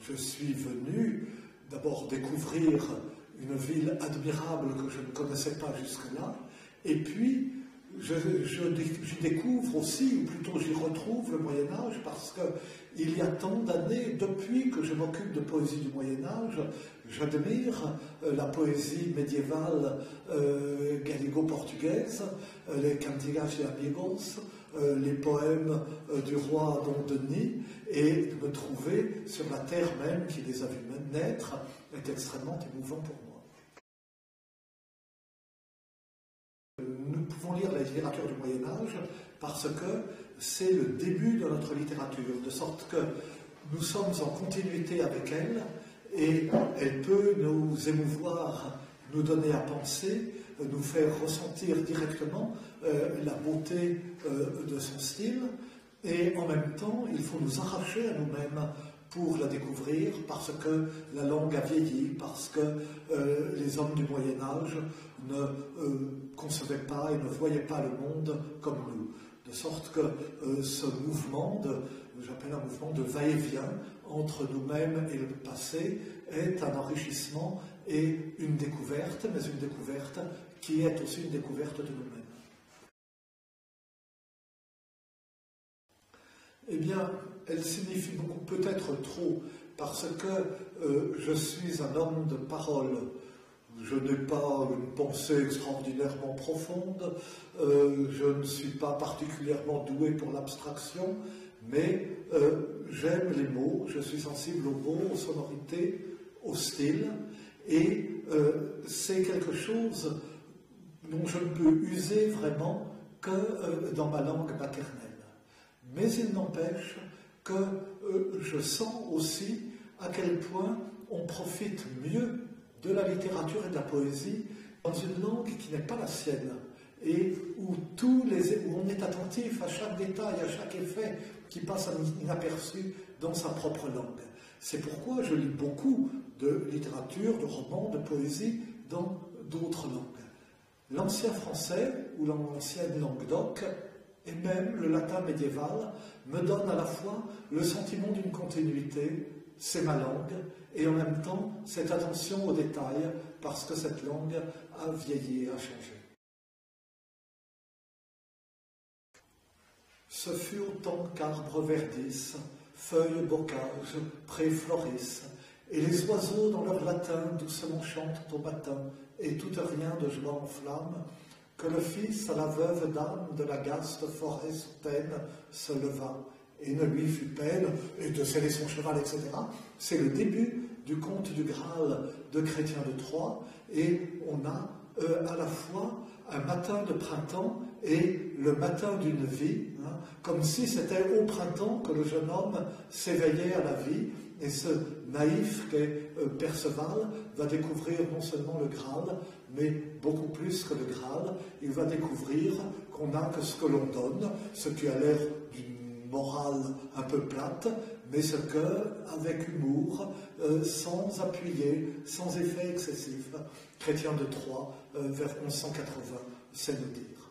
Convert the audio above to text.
je suis venu d'abord découvrir une ville admirable que je ne connaissais pas jusque-là, et puis j'y découvre aussi, ou plutôt j'y retrouve le Moyen-Âge, parce qu'il y a tant d'années, depuis que je m'occupe de poésie du Moyen-Âge, j'admire la poésie médiévale gallico-portugaise, les Cantigas de Amigos, les poèmes du roi Don Denis, et me trouver sur la terre même qui les a vus naître est extrêmement émouvant pour moi. Nous pouvons lire la littérature du Moyen-Âge parce que c'est le début de notre littérature, de sorte que nous sommes en continuité avec elle et elle peut nous émouvoir, nous donner à penser, nous faire ressentir directement la beauté de son style, et en même temps il faut nous arracher à nous-mêmes pour la découvrir, parce que la langue a vieilli, parce que les hommes du Moyen-Âge ne concevaient pas et ne voyaient pas le monde comme nous. De sorte que ce mouvement, j'appelle un mouvement de va-et-vient entre nous-mêmes et le passé, est un enrichissement et une découverte, mais une découverte qui est aussi une découverte de nous-mêmes. Eh bien, elle signifie beaucoup, peut-être trop, parce que je suis un homme de parole. Je n'ai pas une pensée extraordinairement profonde, je ne suis pas particulièrement doué pour l'abstraction, mais j'aime les mots, je suis sensible aux mots, aux sonorités, au style, et c'est quelque chose dont je ne peux user vraiment que dans ma langue maternelle. Mais il n'empêche que je sens aussi à quel point on profite mieux de la littérature et de la poésie dans une langue qui n'est pas la sienne et où on est attentif à chaque détail, à chaque effet qui passe inaperçu dans sa propre langue. C'est pourquoi je lis beaucoup de littérature, de romans, de poésie dans d'autres langues. L'ancien français ou l'ancienne langue d'oc et même le latin médiéval me donne à la fois le sentiment d'une continuité, c'est ma langue, et en même temps cette attention aux détails, parce que cette langue a vieilli et a changé. Ce fut autant qu'arbres verdissent, feuilles bocages, prés florissent, et les oiseaux dans leur latin doucement chantent au matin, et tout rien de joie en flamme, que le fils à la veuve d'âme de la gaste forêt souterraine se leva, et ne lui fut peine, et de sceller son cheval, etc. C'est le début du conte du Graal de Chrétien de Troyes, et on a à la fois un matin de printemps et le matin d'une vie, comme si c'était au printemps que le jeune homme s'éveillait à la vie, et ce naïf qu'est Perceval va découvrir non seulement le Graal, mais beaucoup plus que le Graal. Il va découvrir qu'on n'a que ce que l'on donne, ce qui a l'air d'une morale un peu plate, mais ce que, avec humour, sans appuyer, sans effet excessif, Chrétien de Troyes, vers 1180, sait nous dire.